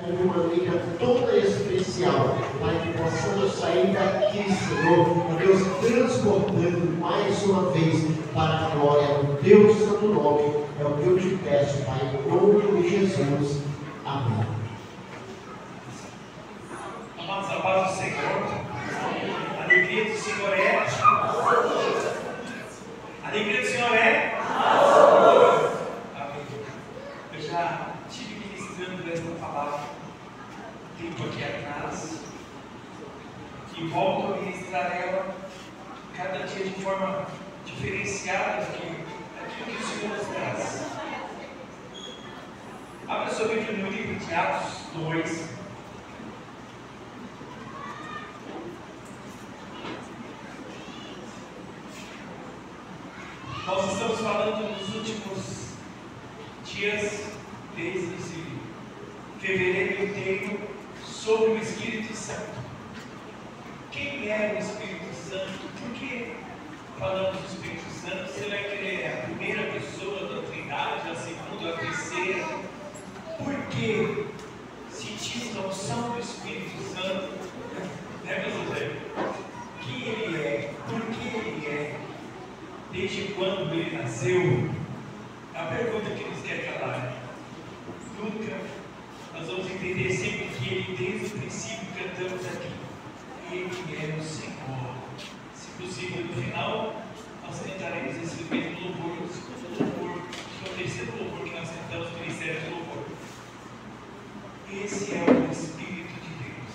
de uma maneira toda especial, para que possamos sair daqui, Senhor, Deus, transportando mais uma vez para a glória do Teu santo nome. É o que eu te peço, Pai, em nome de Jesus. Amém. Amados, a paz do Senhor, a alegria do Senhor é, a alegria do Senhor é, amém. Eu já estive ministrando esta palavra tempo aqui atrás e volto a ministrar ela cada dia de forma diferenciada aquilo que o Senhor nos traz. Abra sua Bíblia no livro de Atos 2. Nós estamos falando nos últimos dias, desde esse fevereiro inteiro, sobre o Espírito Santo. Quem é o Espírito Santo? Por que falamos do Espírito Santo? Será que ele é a primeira pessoa da Trindade, a segunda, a terceira? Por que sentimos a unção do Espírito Santo? Né, meus irmãos? Quem ele é? Por que ele é? Desde quando ele nasceu? A pergunta que nos quer calar. Nunca nós vamos entender sempre que ele, desde o princípio, cantamos aqui. Ele é o Senhor. Se possível, no final, nós cantaremos esse primeiro louvor, o segundo louvor, que é o terceiro louvor que nós cantamos no Ministério do Louvor. Esse é o Espírito de Deus.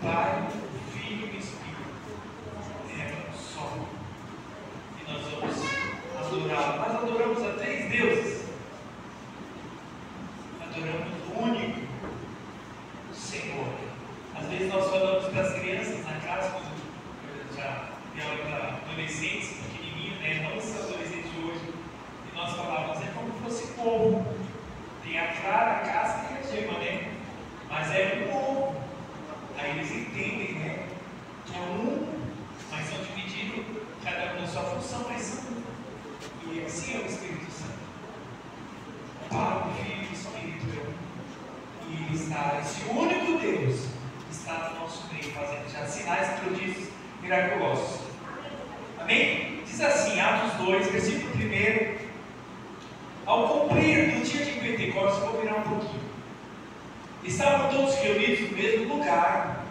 Pai, Filho e Espírito. Só. E nós vamos adorá-lo. Nós adoramos a três deuses. Adoramos o único, o Senhor. Às vezes nós falamos para as crianças na casa, quando já vieram para adolescentes pequenininhos, né? Não os adolescentes de hoje. E nós falávamos, é como se fosse povo. Tem a clara, a casca e a gema, né? Mas é um ovo. Aí eles entendem, né? Que é um, mas são divididos, cada um na sua função, mas são um. E assim é o Espírito Santo. Pai, Filho e Espírito. E ele está, esse único Deus, está no nosso meio, fazendo já sinais e prodígios miraculosos. Amém? Diz assim, Atos 2, versículo 1. Ao cumprir do dia de Pentecostes, vou virar um pouquinho. Estavam todos reunidos no mesmo lugar,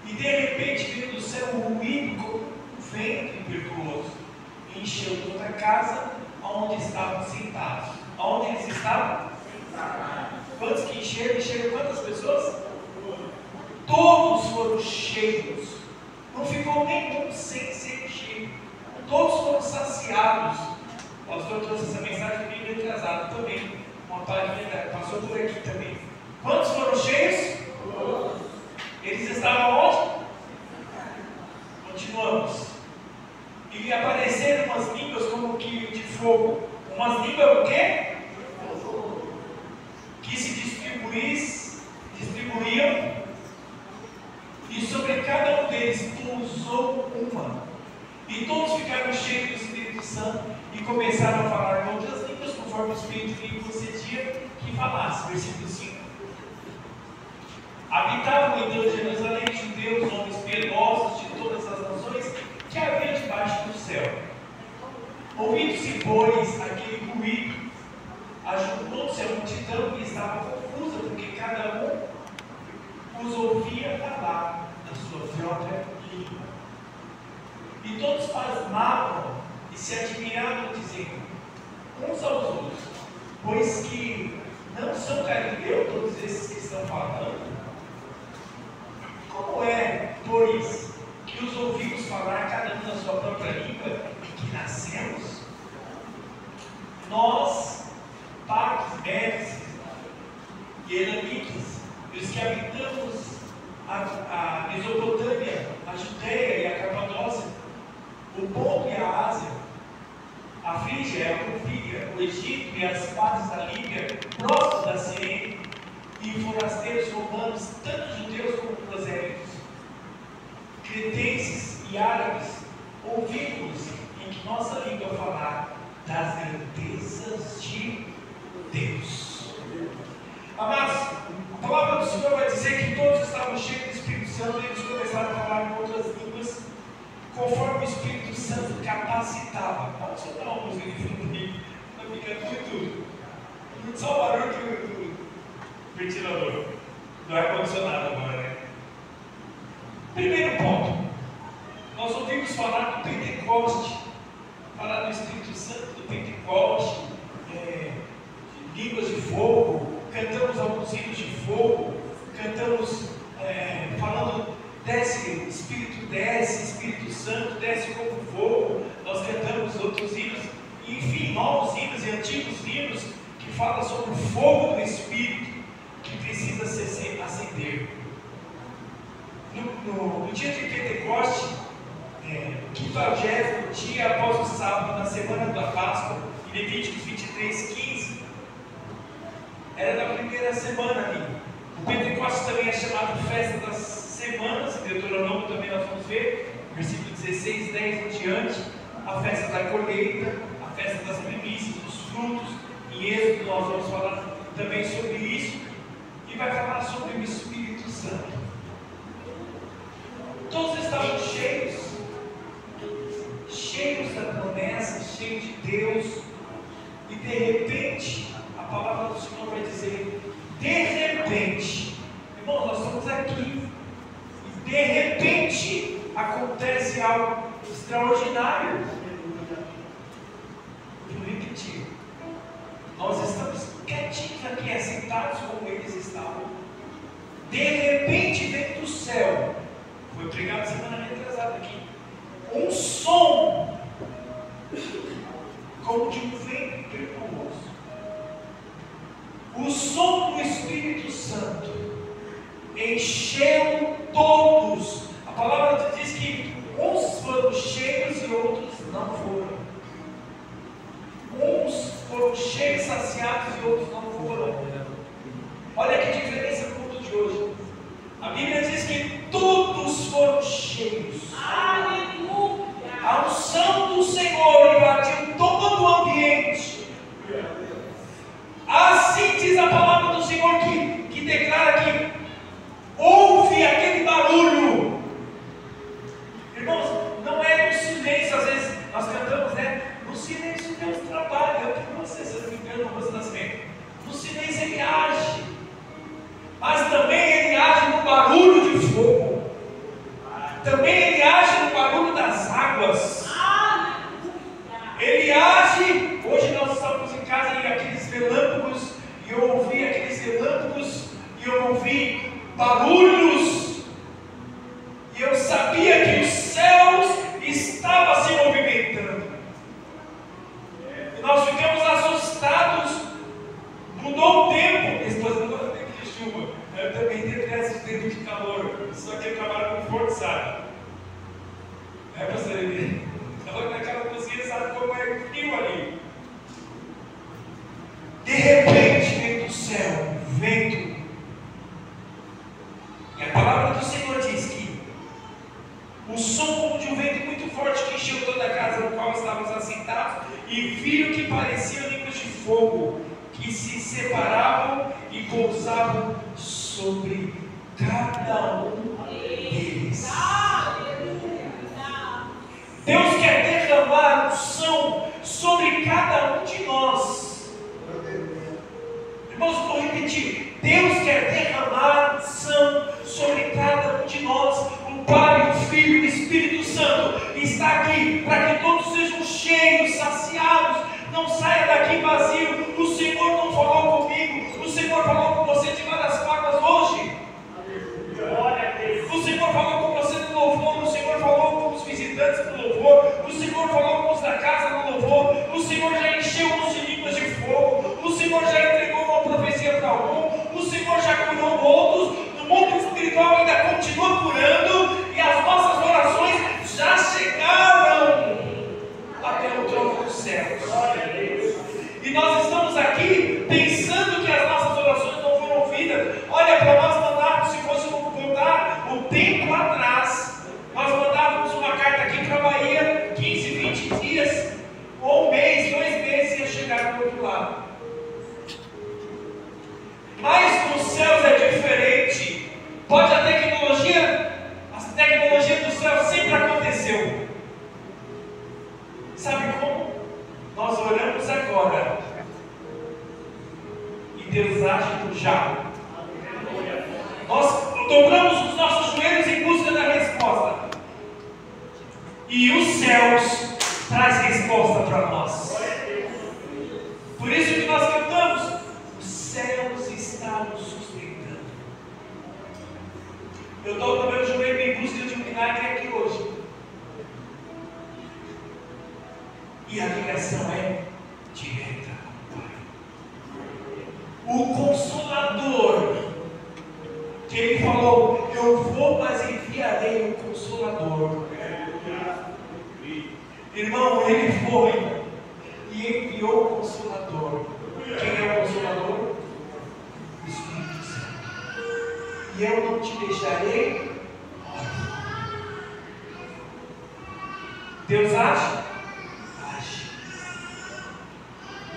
e de repente veio do céu um ruído como um vento impetuoso, e encheu toda a casa onde estavam sentados. Onde eles estavam? Quantos que encheram? Encheram quantas pessoas? Todos foram cheios. Não ficou nenhum sem ser cheio. Todos foram saciados. O pastor trouxe essa mensagem bem atrasada também. Uma palhinha passou por aqui também. Quantos foram cheios? Todos. Eles estavam onde? Continuamos. E apareceram umas línguas como que de fogo. Umas línguas o quê? Que se distribuíam, e sobre cada um deles pousou uma. E todos ficaram cheios do Espírito Santo e começaram a falar com outras línguas, conforme o Espírito lhe concedia que falasse. Versículo 5. Habitavam então em Jerusalém judeus, homens piedosos de todas as nações que havia debaixo do céu. Ouvindo-se, pois, aquele ruído, ajuntou-se a multidão e estava confusa, porque cada um os ouvia falar na sua própria língua. E todos pasmavam e se admiravam, dizendo uns aos outros: pois que não são galileus todos esses que estão falando? Como é, pois, que os ouvimos falar cada um na sua própria língua e que nascemos? Nós, partos, médicos e elamitas, e os que habitamos a Mesopotâmia, a Judéia e a Capadócia, o Ponto e a Ásia, a Frígia, a Panfília, o Egito e as partes da Líbia, próximos da Cirene, e forasteiros romanos, tanto judeus como prosélitos, cretenses e árabes, ouvimos em que nossa língua falar das grandezas de Deus. Amados, a palavra do Senhor vai dizer que todos estavam cheios do Espírito Santo e eles começaram a falar em outras línguas, conforme o Espírito Santo capacitava. Pode soltar uma música de fundo comigo, está ficando muito só o barulho do ventilador, do ar-condicionado agora, né? Primeiro ponto, nós ouvimos falar do Pentecoste, falar do Espírito Santo, do Pentecoste, de línguas de fogo, cantamos alguns hinos de fogo, cantamos falando, desce, Espírito Santo, desce como fogo. Nós cantamos outros hinos, enfim, novos hinos e antigos hinos que falam sobre o fogo do Espírito que precisa se acender. No dia de Pentecoste, 50º dia após o sábado, na semana da Páscoa, em Levíticos 23:15, era na primeira semana ali. O Pentecoste também é chamado Festa das Semanas, em Deuteronômio também nós vamos ver, versículo 16, 10 em diante, a festa da colheita, a festa das primícias, dos frutos. Em Êxodo nós vamos falar também sobre isso, e vai falar sobre o Espírito Santo. Todos estavam cheios da promessa, cheios de Deus, e de repente, a palavra do Senhor vai dizer, de repente, irmãos, nós estamos aqui, e de repente, acontece algo extraordinário. Vou repetir, nós estamos quietinhos aqui, assentados como eles estavam, de repente vem do céu, foi pregado semana retrasada aqui, um som como de um vento perfumoso, o som do Espírito Santo encheu todos. A palavra diz que uns foram cheios e outros não foram. Uns foram cheios, saciados e outros não foram. Olha que diferença no mundo de hoje. A Bíblia diz que todos foram cheios. Aleluia! A unção do Senhor invadiu todo o ambiente. Assim diz a palavra do Senhor que declara que houve aquele barulho. Irmãos, não é no silêncio, às vezes nós cantamos, né? No silêncio Deus trabalha. Eu digo para vocês, vocês me perguntam no nascimento. No silêncio Ele age, mas também Ele age no barulho de fogo. Também Ele age no barulho das águas. Ele age. Hoje nós estamos em casa e aqueles relâmpagos, e eu ouvi aqueles relâmpagos, e eu ouvi barulhos, e eu sabia que os céus estavam se movimentando. E nós ficamos assustados. Mudou o tempo. Estou agora no tempo de chuva. Eu também detesto o tempo de calor. Só que eu trabalho com força, sabe? É para você ver. Agora naquela cozinha sabe como é frio ali. De repente vem do céu vento. E a palavra do Senhor diz que o som como de um vento muito forte que encheu toda a casa no qual estávamos assentados, e viram que pareciam línguas de fogo, que se separavam e pousavam sobre cada um deles. Deus quer derramar unção sobre cada um de nós. Irmãos, vou repetir. Deus quer derramar unção sobre cada um de nós. O Pai, o Filho e o Espírito Santo está aqui para que todos sejam cheios, saciados. Não saia daqui vazio. O Senhor não falou comigo. O Senhor falou com você de várias formas hoje. O Senhor falou com você no louvor. O Senhor falou com os visitantes no louvor. O Senhor falou com os da casa no louvor. O Senhor já encheu uns de línguas de fogo. O Senhor já entregou uma profecia para algum. O Senhor já curou outros. No mundo espiritual ainda continua curando. E as nossas orações já chegaram até o trono dos céus. E nós estamos aqui pensando que as nossas orações não foram ouvidas. Olha, para nós mandarmos, se fôssemos voltar um tempo atrás, nós mandávamos uma carta aqui para a Bahia, 15, 20 dias, ou um mês, 2 meses, ia chegar do outro lado. Mas Pode a tecnologia do céu sempre aconteceu. Sabe como? Nós oramos agora e Deus age no já. Nós dobramos os nossos joelhos em busca da resposta. E os céus traz resposta para nós. Por isso que nós cantamos: os céus estão nos sustentando. Eu dobro o meu joelho em busca de um milagre aqui hoje. E a ligação é direta com o Pai. O Consolador, que Ele falou: eu vou, mas enviarei o Consolador. Irmão, Ele foi e enviou o Consolador. Quem é o Consolador? O Espírito Santo. E eu não te deixarei órfão. Deus age?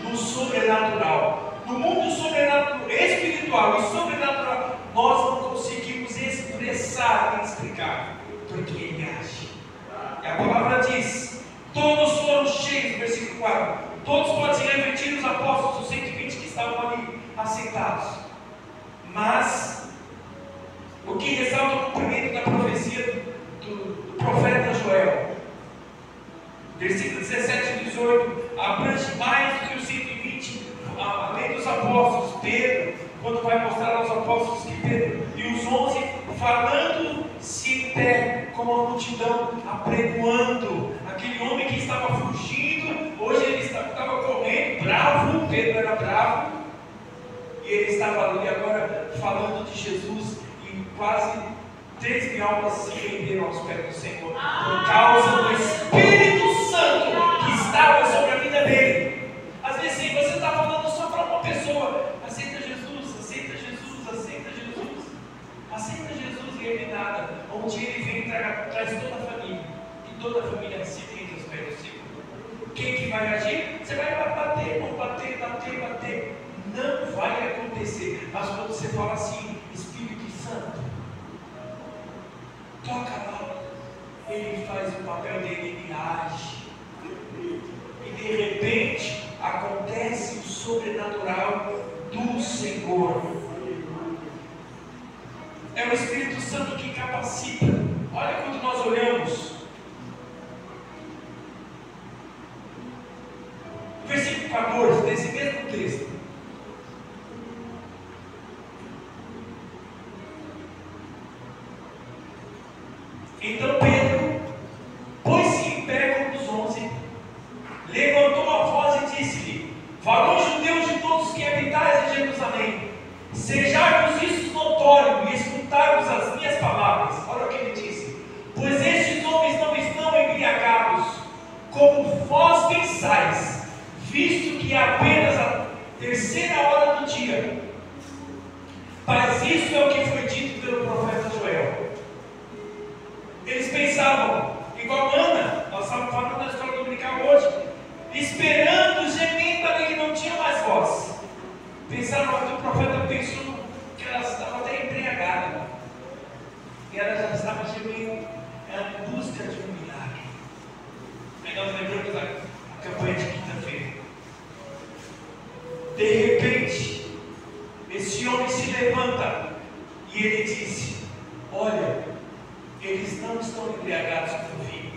No sobrenatural, no mundo sobrenatural, espiritual e sobrenatural, nós não conseguimos expressar e explicar, porque Ele age. E a palavra diz: todos foram cheios, versículo 4, todos podem se repetir os apóstolos, os 120 que estavam ali assentados. Mas o que ressalta o cumprimento da profecia do profeta Joel, versículo 17 e 18, abrange mais do que os 120, além dos apóstolos. Pedro, quando vai mostrar aos apóstolos que Pedro e os 11 falando-se em pé, como a multidão, apregoando. Aquele homem que estava fugindo, hoje ele estava correndo, bravo. Pedro era bravo, e ele estava ali agora falando de Jesus, e quase 3.000 almas se renderam aos pés do Senhor, por causa do Espírito Santo que estava sobre a vida dele. Às vezes, sim, você está falando só para uma pessoa: aceita Jesus, aceita Jesus, aceita Jesus, aceita Jesus, e ele nada. Um dia ele vem e traz toda a família, e toda a família se rende aos pés do Senhor. Quem que vai agir? Você vai bater, bater, bater, bater. Não vai acontecer. Mas quando você fala assim: Espírito Santo, toca lá, Ele faz o papel dele, Ele age. E de repente acontece o sobrenatural do Senhor. É o Espírito Santo que capacita. Olha quando nós olhamos versículo 14 desse mesmo texto. Então Pedro pôs-se em pé com os 11, levantou a voz e disse-lhe: varões judeus de todos que habitais em Jerusalém, sejai-vos isso notório e escutai-vos as minhas palavras. Olha o que ele disse: pois estes homens não estão embriagados, como vós pensais, visto que é apenas a 3ª hora do dia. Mas isso é o que foi dito pelo profeta Joel. Eles pensavam, igual Ana, nós estávamos falando na escola dominical hoje, esperando, gemendo ali que não tinha mais voz. Pensaram que o profeta pensou que ela estava até embriagada, e ela já estava gemendo, ela em busca de um milagre. Aí nós lembramos da campanha de quinta-feira. De repente, esse homem se levanta e ele disse: olha, eles não estão embriagados com vinho.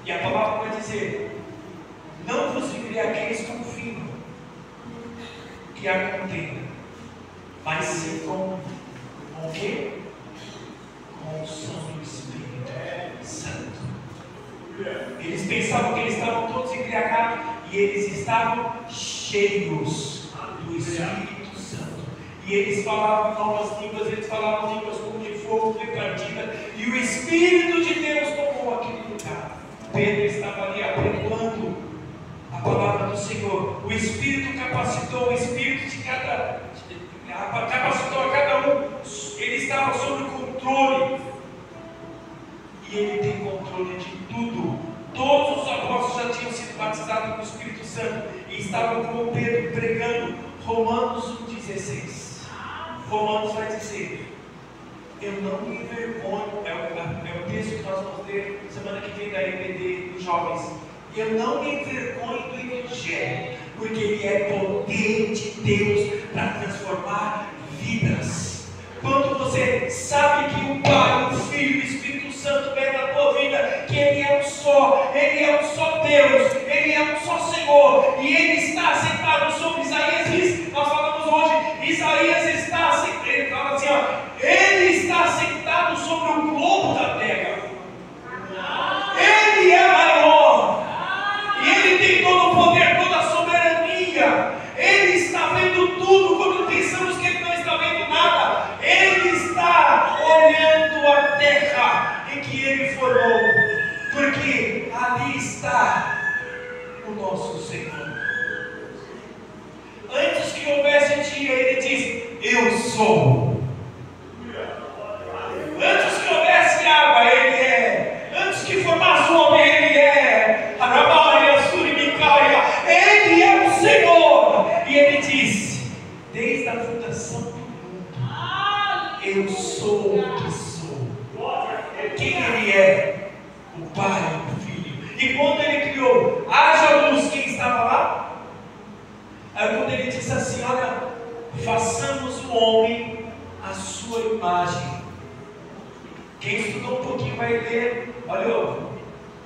E a palavra vai dizer: não vos embriagueis com vinho, que há contenda, mas sim com o quê? Com o som do Espírito Santo. Eles pensavam que eles estavam todos embriagados, e eles estavam cheios do Espírito Santo. E eles falavam em novas línguas, eles falavam línguas como de fogo repartida, e o Espírito de Deus tomou aquele lugar. Pedro estava ali apregoando a palavra do Senhor. O Espírito capacitou, o Espírito de capacitou a cada um. Ele estava sob o controle, e Ele tem controle de tudo. Todos os apóstolos já tinham sido batizados com o Espírito Santo e estavam como Pedro pregando Romanos 1,16. Romanos vai dizer: Eu não me envergonho, é o texto que nós vamos ler semana que vem da EBD dos jovens. Eu não me envergonho do Evangelho, porque ele é poder de Deus para transformar vidas. Quando você sabe que o Pai, o Filho e o Espírito Santo vem na tua vida, que Ele é um só Deus, Ele é um só Senhor, e Ele está sentado sobre Isaías diz, nós falamos hoje, Isaías está sentado, ele fala assim, ó, Ele está sentado sobre o globo da terra. Ele é maior, e Ele tem todo o poder, toda a soberania. Ele está vendo tudo quando pensamos que Ele não está vendo nada. Ele está olhando a terra em que Ele formou, porque ali está o nosso Senhor. Antes que houvesse dia, Ele diz: Eu sou. Antes que houvesse água, Ele é. Antes que formasse o homem, Ele é. Ele é o Senhor. E Ele disse: desde a fundação do mundo, eu sou o que sou. Quem Ele é? O Pai, o Filho. E quando Ele criou, haja luz, quem estava lá? Aí quando Ele disse assim: olha, façamos o homem à sua imagem. Quem estudou um pouquinho vai ler, olha o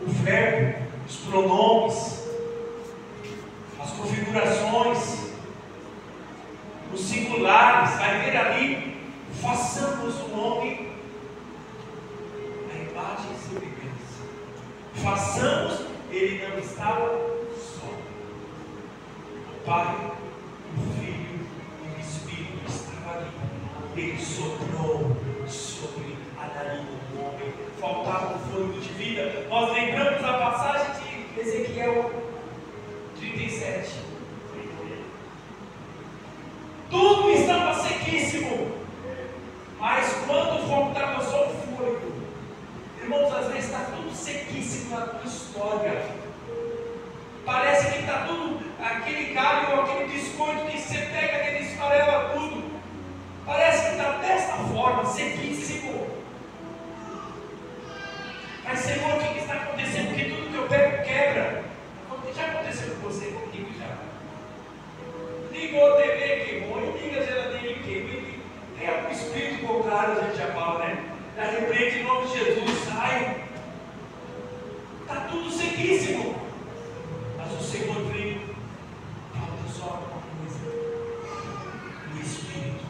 verbo, os pronomes, as configurações, os singulares, vai ver ali, façamos o homem à imagem e semelhança. Façamos, ele não estava só. O Pai, o Filho e o Espírito estavam ali. Ele soprou sobre a narina do homem. Faltava o fôlego de vida. Nós lembramos a passagem de Ezequiel 37. Tudo estava sequíssimo, mas quando faltava só o fôlego, irmãos, às vezes está tudo sequíssimo na tua história. Parece que está tudo, aquele galho ou aquele biscoito que você pega, aquele esfarela tudo. Parece que está desta forma, sequíssimo. Mas Senhor, o que está acontecendo? Porque tudo que eu pego quebra. Já aconteceu com você, comigo já. Ligou a TV, queimou, e liga a geladeira e queima. É o espírito contrário, a gente já fala, né? Já repreende em nome de Jesus, sai. Está tudo sequíssimo. Mas o Senhor veio, falta só uma coisa: o Espírito.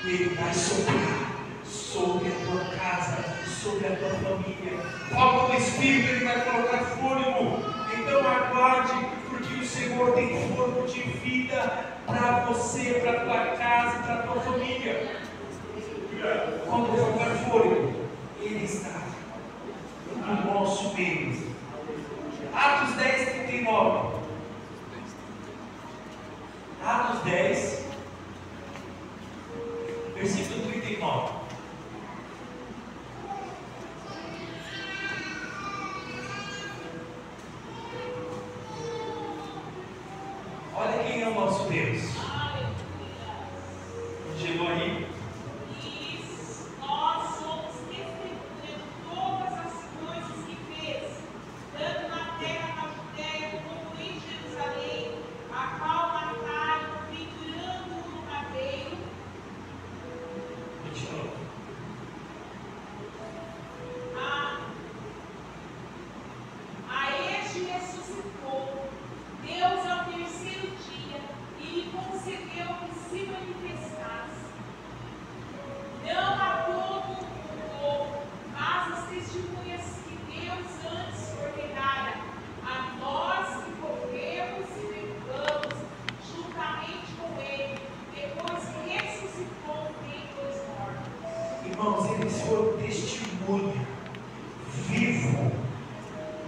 E Ele vai soprar sobre a tua casa, sobre a tua família. Falta o Espírito, Ele vai colocar fôlego. Então aguarde, porque o Senhor tem fôlego de vida para você, para a tua casa, para a tua família. Quando faltar fôlego, Ele está no nosso meio. Atos 10, 39. Atos 10, versículo 39. Olha quem é o nosso Deus. Chegou aí? Nós somos testemunhas de todas as coisas que fez, tanto na terra, na Judéia, como em Jerusalém, a qual mataram, pendurando-o no madeiro. A este ressuscitou, Deus ao terceiro dia, e lhe concedeu que se manifestasse, não a todo o povo, mas as testemunhas que Deus antes ordenara, a nós que corremos e vivamos juntamente com Ele, depois que ressuscitou dentre os mortos. Irmãos, eles foram testemunha vivo.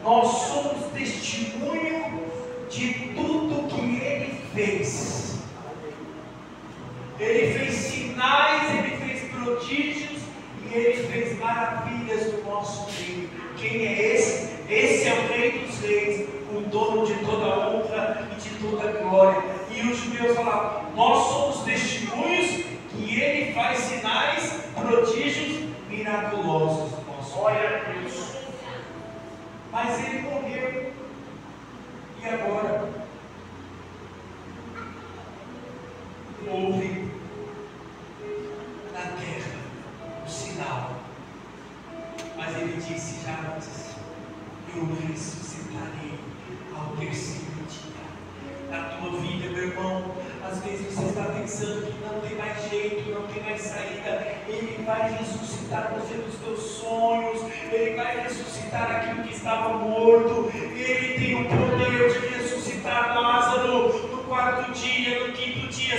Nós somos testemunho de tudo que Ele fez. Ele fez sinais, Ele fez prodígios e Ele fez maravilhas no nosso meio. Quem é esse? Esse é o Rei dos Reis, o dono de toda a honra e de toda a glória. E os judeus falavam: nós somos testemunhos que Ele faz sinais, prodígios Mas ele morreu. E agora? Houve na terra o sinal. Mas ele disse já antes: eu ressuscitarei ao terceiro dia. Na tua vida, meu irmão, às vezes você está pensando que não tem mais jeito, não tem mais saída. Ele vai ressuscitar você dos teus sonhos, Ele vai ressuscitar aquilo que estava morto. Ele tem o poder de ressuscitar Lázaro no quarto dia, no quinto dia,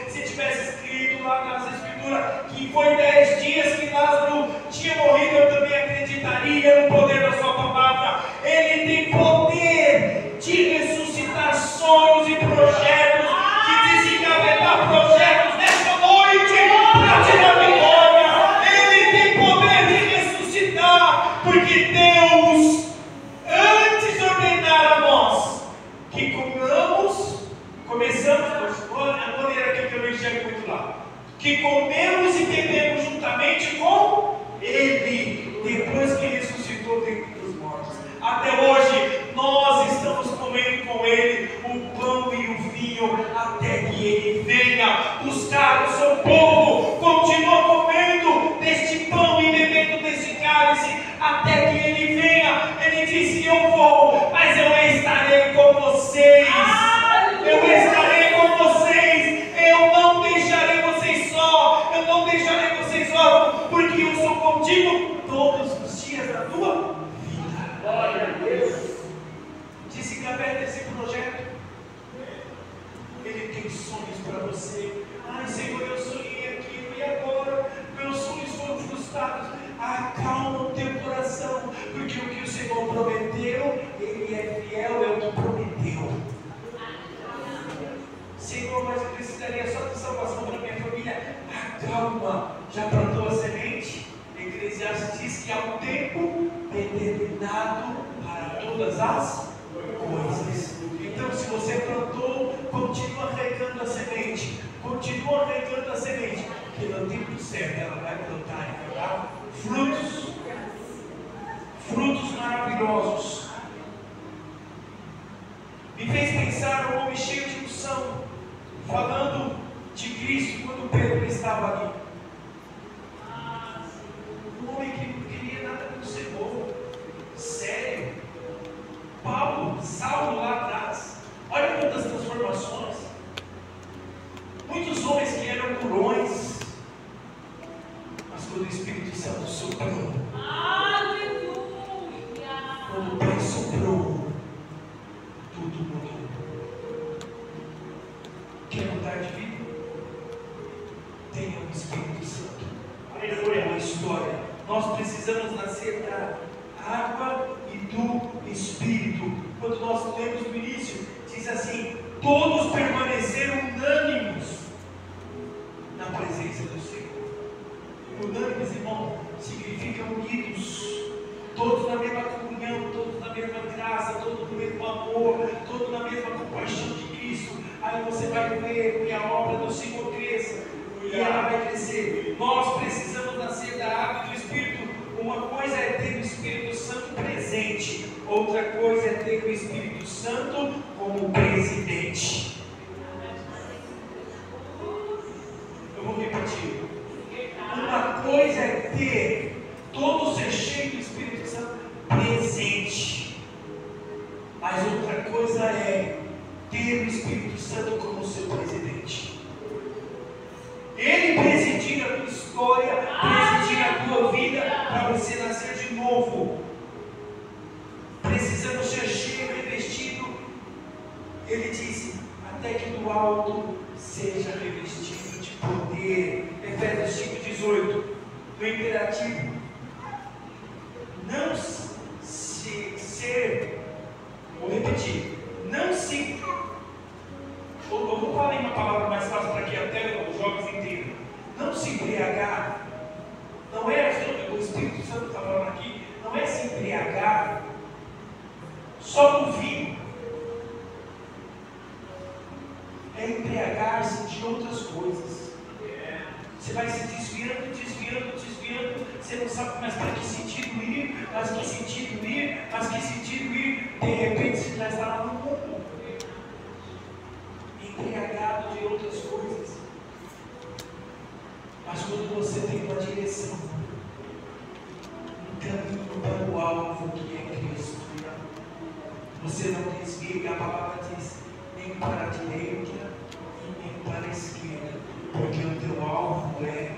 se tivesse escrito lá nas Escrituras que foi 10 dias que Lázaro tinha morrido, eu também acreditaria no poder da sua palavra. Ele tem poder de ressuscitar sonhos e projetos, de desengavetar projetos nesta noite para te dar vitória. Ele tem poder de ressuscitar, porque Deus antes ordenara a nós que começamos a maneira que eu não enxergo muito lá, que comemos e bebemos juntamente com Ele, depois que ressuscitou dentre os mortos. Até hoje, nós estamos comendo com Ele o pão e o vinho, até que Ele venha buscar o seu povo. Continua comendo deste pão e bebendo desse cálice, até que Ele venha. Ele disse: eu vou, mas eu estarei com vocês. Eu estarei com vocês. Eu não deixarei vocês só. Eu não deixarei vocês órfãos, porque eu sou contigo todos os dias da tua vida. Glória a Deus. Desencaveta esse projeto. Ele tem sonhos para você. Ai, Senhor, eu sonhei aquilo e agora meus sonhos foram frustrados. Acalma o teu coração, porque o que o Senhor prometeu, Ele é fiel, é o que prometeu. Senhor, mas eu precisaria só de salvação para minha família. Acalma, já plantou a semente? Eclesiastes diz que há um tempo determinado para todas as coisas. Então, se você plantou, continua regando a semente. Continua regando a semente, porque no tempo certo ela vai plantar e vai dar frutos. Frutos maravilhosos. Me fez pensar um homem cheio de unção, falando de Cristo quando Pedro estava ali. Um homem que não queria nada com o Senhor. Sério. Saulo lá atrás. Olha quantas transformações. Muitos homens que eram durões, mas quando o Espírito Santo soprou, quando o Pai soprou, tudo mudou. Quer mudar de vida? Tenha o Espírito Santo. Aleluia, uma história. Nós precisamos nascer da água e do Espírito. Quando nós lemos no início, diz assim: todos permaneceram unânimes na presença do Senhor. Unânimes, irmão, significa unidos, todos na mesma comunhão, todos na mesma graça, todos no mesmo amor, todos na mesma compaixão de Cristo. Aí você vai ver que a obra do Senhor cresça e ela vai crescer. Nós precisamos nascer da água e do Espírito. Uma coisa é ter o Espírito Santo presente, outra coisa é ter o Espírito Santo como presidente. Eu vou repetir. Uma coisa é ter todo ser cheio do Espírito Santo presente, mas outra coisa é ter o Espírito Santo como seu presidente. Ele presidir a tua história, presidir a tua vida, para você nascer de novo. Precisamos ser cheio, revestido. Ele disse: até que do alto seja revestido de poder. Efésios 5,18, no imperativo. Não se ser, vou repetir, não se. Eu vou falar em uma palavra mais fácil para que até os jovens entendam. Não se embriagar, não é, o Espírito Santo está falando aqui, não é se embriagar só no vinho, é embriagar-se de outras coisas. Você vai se desviando, Você não sabe mais para que sentido ir, mas que sentido ir, mas que sentido ir. De repente você já está lá no mundo, embriagado de outras coisas. Mas quando você tem uma direção, um caminho para o alvo que é Cristo, você não desvia, a palavra diz, nem para a direita e nem para a esquerda, porque o teu alvo é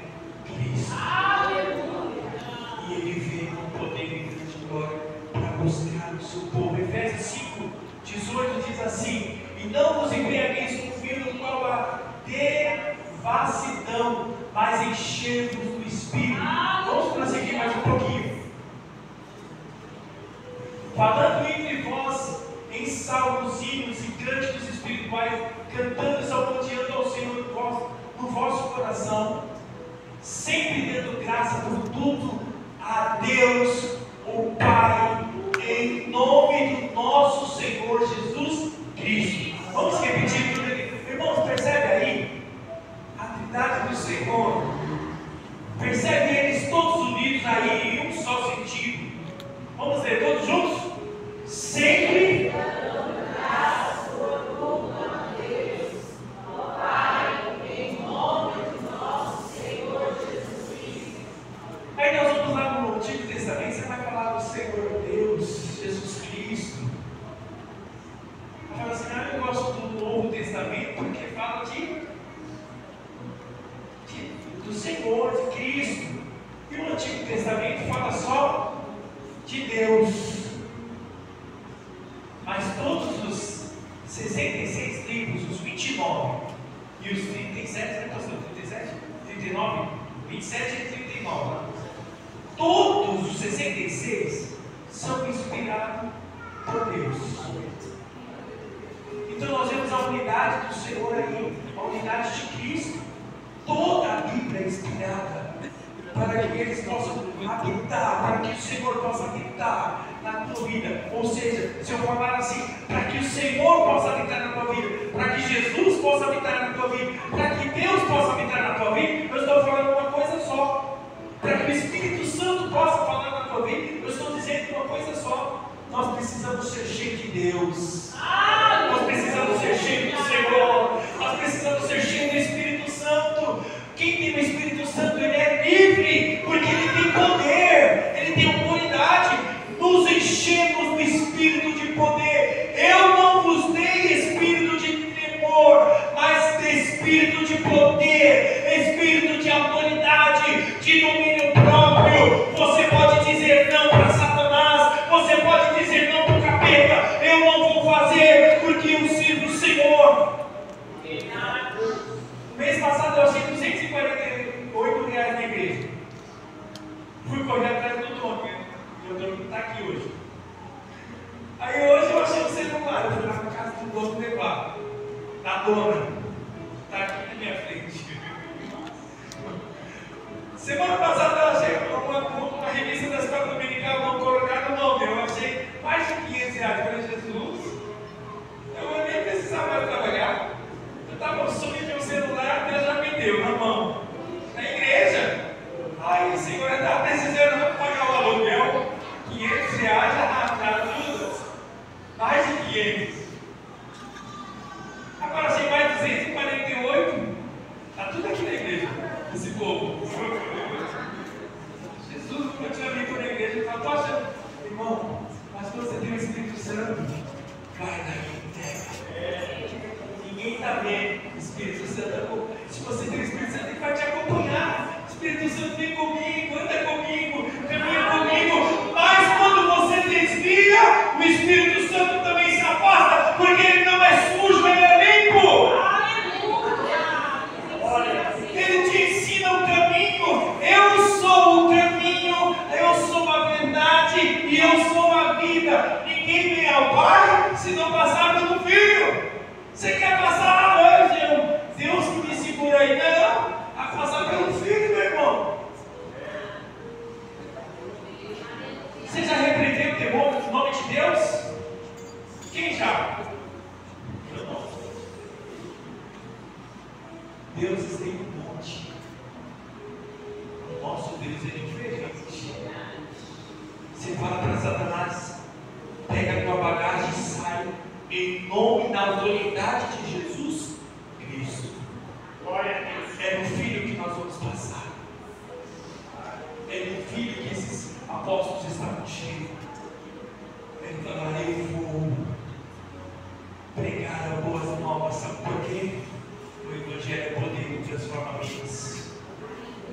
Cristo. Aleluia! E Ele vem com poder e grande glória para buscar o seu povo. Efésios 5, 18 diz assim: e não vos embriagueis com vinho, no qual há devassidão, mas enchei-vos do Espírito. Vamos prosseguir mais um pouquinho. Falando entre vós em salmos, hinos e cânticos espirituais, cantando e salmodiando ao Senhor no vosso coração, sempre dando graça por tudo a Deus, o Pai, em nome do nosso Senhor Jesus Cristo. Vamos repetir tudo aqui. Irmãos, percebe aí a trindade do Senhor? Percebe eles todos unidos aí em um só sentido? Vamos ler todos juntos? Sempre dando graça por tudo a Deus, o Pai, em nome do nosso Senhor Jesus Cristo. Aí nós vamos lá no Antigo Testamento, você vai falar do Senhor Deus, Jesus Cristo. Vai falar assim, eu gosto do Novo Testamento porque fala do Senhor, de Cristo. E o Antigo Testamento fala só de Deus. Mas todos os 66 livros, os 29 e os 37, né, pastor? 37, 39, 27 e 39, né? Todos os 66 são inspirados por Deus. Então nós vemos a unidade do Senhor aí, a unidade de Cristo. Toda a Bíblia é inspirada para que eles possam habitar, para que o Senhor possa habitar na tua vida. Ou seja, se eu falar assim, para que o Senhor possa habitar na tua vida, para que Jesus possa habitar na tua vida, para que Deus possa habitar na tua vida, eu estou falando uma coisa só. Para que o Espírito Santo possa falar na tua vida, eu estou dizendo uma coisa só. Nós precisamos ser cheios de Deus. Nós precisamos ser cheios do Senhor. Nós precisamos ser cheios do Espírito Santo. Quem tem o Espírito Santo, ele é livre, porque ele tem poder, ele tem autoridade. Nos enchemos do Espírito de poder. Eu não vos dei espírito de temor, mas de espírito de poder, espírito de autoridade, de domínio próprio. Você pode dizer não para Satanás, você pode dizer não para o capeta. Eu não vou fazer porque eu sirvo o Senhor. No mês passado eu achei R$248 na igreja. Fui correr atrás do dono, né? E o dono está aqui hoje. Aí hoje eu achei o celular, eu fui lá na casa do dono levar. Da dona. Está aqui na minha frente. Semana passada eu achei uma revista da escola dominical não colocada no nome. Eu achei mais de R$500. Eu falei, Jesus, eu nem precisava mais trabalhar. Eu estava subindo meu celular, Deus já me deu na mão. Na igreja. Aí o Senhor estava precisando pagar o aluguel. R$500 já ajuda. Mais de 500. Agora achei mais 248. Está tudo aqui na igreja. Esse povo. Jesus continua vindo na igreja e fala, poxa, irmão, mas você tem o Espírito Santo, vai na interna. Ninguém está vendo o Espírito Santo. Se você tem o Espírito Santo, ele vai te acompanhar. O Espírito Santo vem comigo, anda comigo, caminha comigo. Mas quando você desvia, o Espírito Santo também se afasta, porque ele não é sujo, ele é limpo. Ele te ensina o caminho. Eu sou o caminho, eu sou a verdade e eu sou a vida. Ninguém vem ao Pai se não passar pelo Filho. Você quer passar aonde? Deus que me segura aí. Não, a passar pelo Filho, meu irmão. Você já repreendeu o demônio no nome de Deus? Quem já? Eu não. Deus tem um monte. O nosso Deus é diferente. fala para Satanás: pega a tua bagagem e sai, em nome da autoridade de Jesus Cristo. Glória a Deus. É no Filho que nós vamos passar. É no Filho que esses apóstolos estavam cheios. Ele fala: eu vou pregar a boas novas. Sabe por quê? O Evangelho é poder e transforma vidas.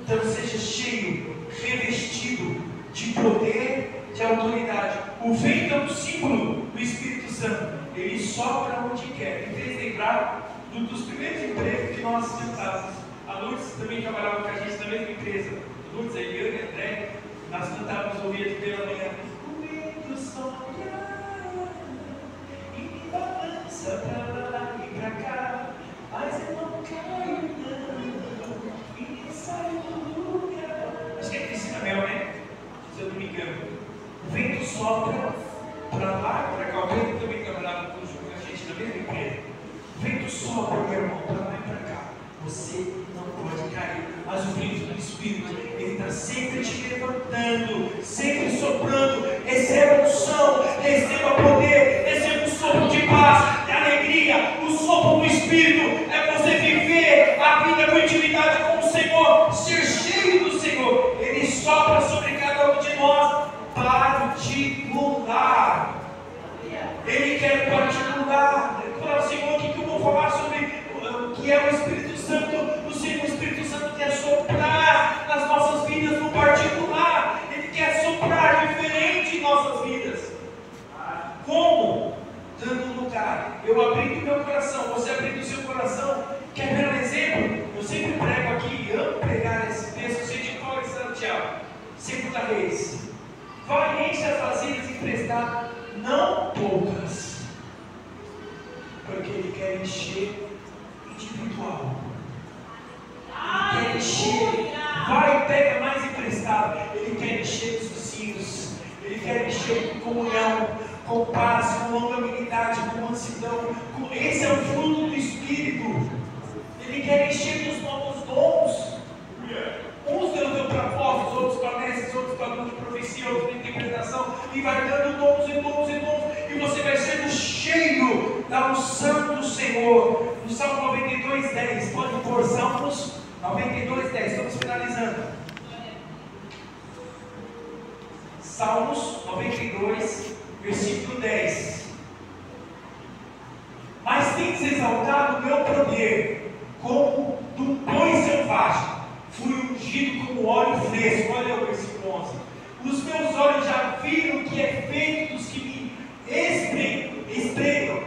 Então seja cheio, revestido de poder, de autoridade. O vento é um símbolo do Espírito Santo. Ele sopra onde quer. Me fez lembrar dos primeiros empregos que nós cantávamos. A Lourdes também trabalhava com a gente na mesma empresa. Lourdes, a Eliane e a André. Nós cantávamos o dia de pela manhã. O vento sopra e me balança pra lá e pra cá, mas eu não caio não, e saio do lugar. Acho que é Cristina Mel, né? Se eu não me engano. O vento sopra pra lá e pra cá. O vento também trabalhava com a gente na mesma empresa. O vento sopra, meu irmão, pra lá e pra cá. Você não pode cair. Mas o vento do Espírito, ele está sempre te levantando, sempre soprando. Receba unção, receba poder, receba um sopro de paz, de alegria. O sopro do Espírito é você viver a vida com intimidade com o Senhor, ser cheio do Senhor. Ele sopra sobre cada um de nós particular. Ele quer particular. Fala: Senhor, o que eu vou falar sobre o que é o Espírito Santo? O Espírito Santo quer soprar nas nossas vidas no particular. Ele quer soprar diferente em nossas vidas. Como? Dando lugar. Eu abrindo meu coração, você abrindo o seu coração. Quer ver um exemplo? Eu sempre prego aqui, amo pregar esse texto. Você de qual é Santiago? 2 Reis. Vai, enche as vasilhas emprestadas, não poucas, porque ele quer encher individual. Ele quer encher. Vai, pega mais emprestado. Ele quer encher os vizinhos. Ele quer encher com comunhão, com paz, com longanimidade, com mansidão. Esse é o fruto do Espírito. Ele quer encher dos novos dons. Uns Deus deu para apóstolos, outros para mestres, outros para dom de profecia, outros de interpretação, e vai dando dons e dons e dons, e você vai sendo cheio da unção do Senhor. No Salmo 92:10, pode pôr Salmos 92:10, estamos finalizando. Salmos 92, versículo 10. Mas tens exaltado o meu poder como de um boi selvagem. Fui ungido como óleo fresco. Olha o versículo 11. Os meus olhos já viram o que é feito dos que me espremam,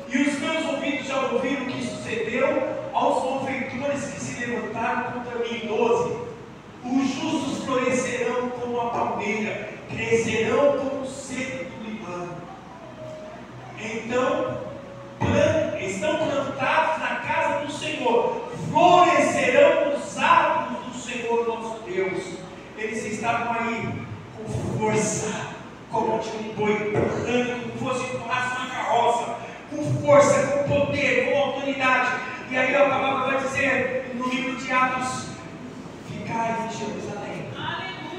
e os meus ouvidos já ouviram o que sucedeu aos malfeitores que se levantaram contra mim. 12. Os justos florescerão como a palmeira, crescerão como o cedro do Líbano. Então, estão plantados na casa do Senhor, florescerão nos árvores do Senhor nosso Deus. Eles estavam aí com força, como de um boi empurrando, como fosse empurrar uma carroça, com força, com poder, com autoridade. E aí a palavra vai dizer no livro de Atos: ficai em Jerusalém,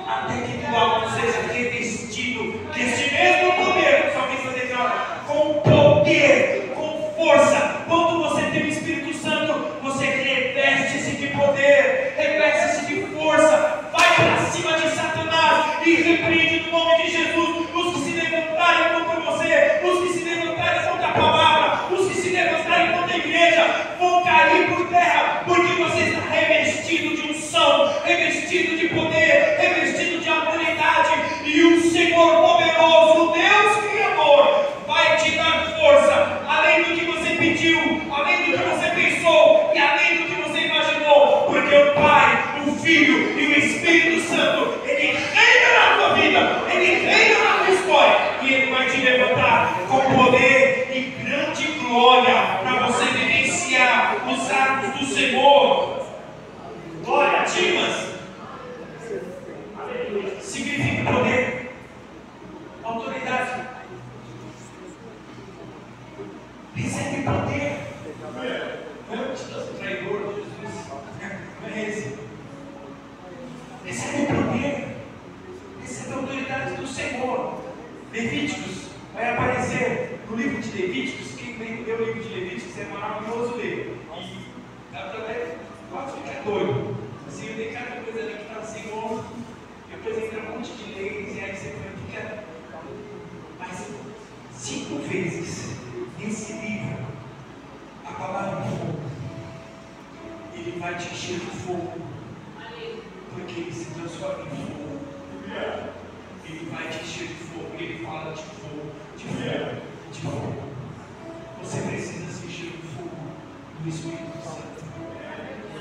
até que do alto seja revestido deste mesmo poder, que o salmista declara, com poder, com força. Quando você tem o Espírito Santo, você reveste-se de poder, reveste-se de força, vai para cima de Satanás e repreende no nome de Jesus os que se levantarem contra você, os que se levantarem contra a palavra, os que se levantarem contra a igreja, vão cair por terra, porque você está revestido de unção, revestido de poder, revestido de autoridade, e o Senhor poderoso, Deus Criador, vai te dar força, além do que você pediu, além do que você pensou e além do que você imaginou, porque o Pai, o Filho e o Espírito Santo, ele reina na tua vida, ele reina na tua história, e ele vai te levantar com poder e grande glória para você vivenciar os atos do Senhor. Glória a Dimas significa poder, autoridade. Recebe poder. Não é o traidor de Jesus, não é esse. Recebe poder. doido. Assim, tem cada coisa ali que está Senhor, depois entra um monte de leis, e aí você fica. Mas 5 vezes nesse livro, a palavra fogo, ele vai te encher de fogo, porque ele se transforma em fogo. Ele vai te encher de fogo, ele fala de fogo, de fogo, de fogo. Você precisa se encher de fogo do Espírito Santo.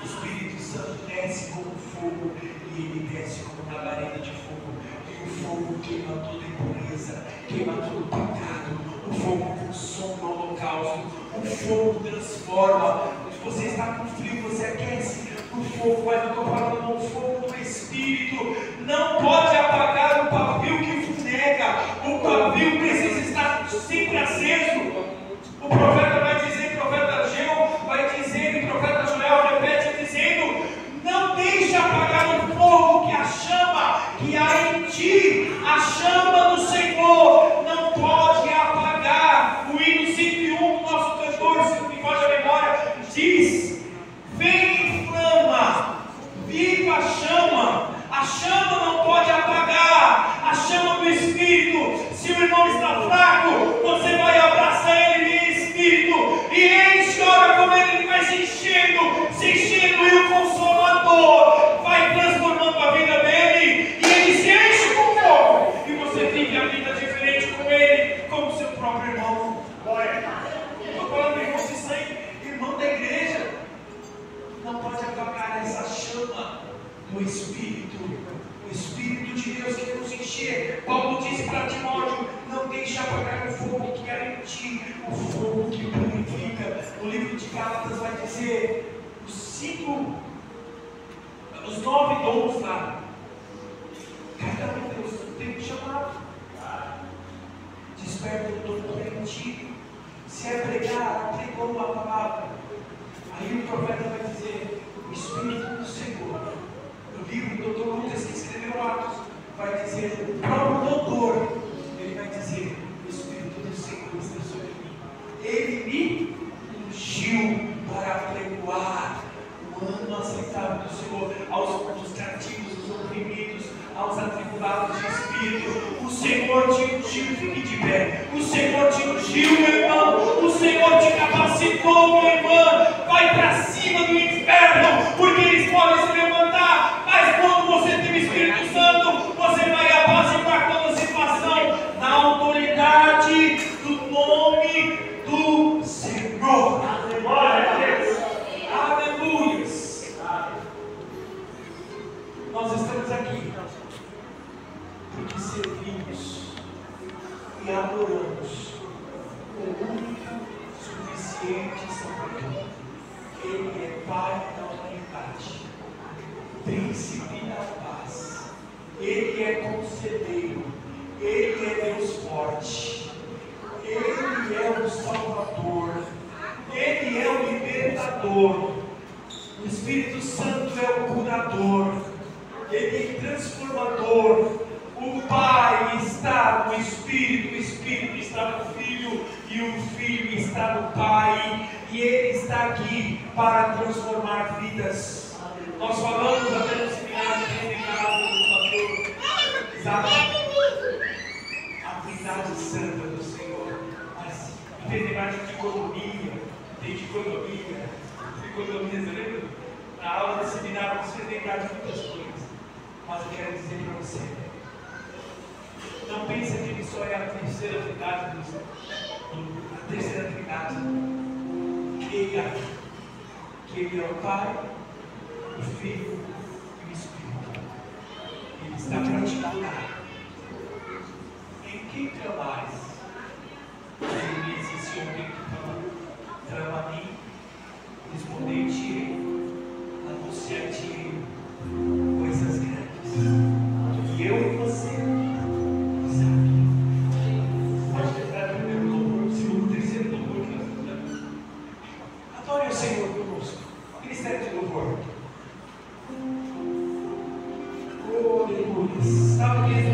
O Espírito Santo desce como fogo e ele desce como uma labareda de fogo. E o fogo queima toda impureza, queima todo pecado. O fogo consome o holocausto. O fogo transforma. Se você está com frio, você aquece o fogo, mas eu estou falando do fogo do Espírito. Não pode apagar o pavio que fumega. O pavio precisa estar sempre aceso. O profeta vai dizer, o profeta Ageu vai dizer, e o profeta Joel repete dizendo: não deixe apagar o fogo, que a chama que há em ti, a chama do Senhor, não pode apagar. O hino 101 do nosso cantor, se não me falha a memória, diz: vem em flama, viva a chama não pode apagar, a chama do Espírito. Se o irmão está fraco, você vai abraçar ele em Espírito, e enche, ora como ele vai se enchendo, e o Consolador vai transformando a vida dele, e ele se enche com fogo, e você vive a vida diferente com ele, como seu próprio irmão. Estou falando de irmão de sangue, irmão da igreja. Não pode apagar essa chama do Espírito. O Espírito de Deus quer nos encher. Paulo disse para Timóteo: não deixe apagar o fogo que há em ti, o fogo que purifica. No livro de Gálatas vai dizer os 9 dons lá. Cada um Deus tem um chamado. Desperta o dom que é em ti. Se é pregar, pregou uma palavra. Aí o profeta vai dizer: o Espírito do Senhor. No livro do Dr. Lucas, que escreveu Atos, vai dizer: o próprio doutor, ele vai dizer: o Espírito do Senhor está sobre mim. Ele me ungiu para pregoar o ano aceitável do Senhor aos cativos, aos oprimidos, aos atribulados de espírito. O Senhor te ungiu, fique de pé. O Senhor te ungiu, meu irmão. O Senhor te capacitou, minha irmã. Vai para cima do inferno, porque eles podem se levantar. Mas quando você tem o Espírito Santo, você vai apaciguar toda a situação na autoridade do nome do Senhor. Aleluias. Nós estamos aqui porque servimos e adoramos o único, suficiente Salvador. Ele é Pai da humanidade, Príncipe da paz. Ele é conselheiro. Ele é Deus forte. Ele é o Salvador. Ele é o libertador. O Espírito Santo é o curador. Ele é transformador. O Pai está no Espírito, o Espírito está no Filho, e o Filho está no Pai, e Ele está aqui para transformar vidas. Nós falamos até no seminário de Renegado do pastor Isaac, a Trindade Santa do Senhor. Mas em vez de mais de dicotomia, tem dicotomia, você lembra? Na aula do seminário você tem lembrar de muitas coisas, mas eu quero dizer para você: não pense que ele só é a terceira trindade, a terceira trindade. Creia que ele é o Pai, o Filho e o Espírito. Ele está para te curar. Em quem clamais? Ele disse: se alguém clama a mim, respondei-te, anunciar-te coisas grandes. E eu e você. Adore o Senhor conosco. Ministério de louvor. Oh, aleluia. Sabe que no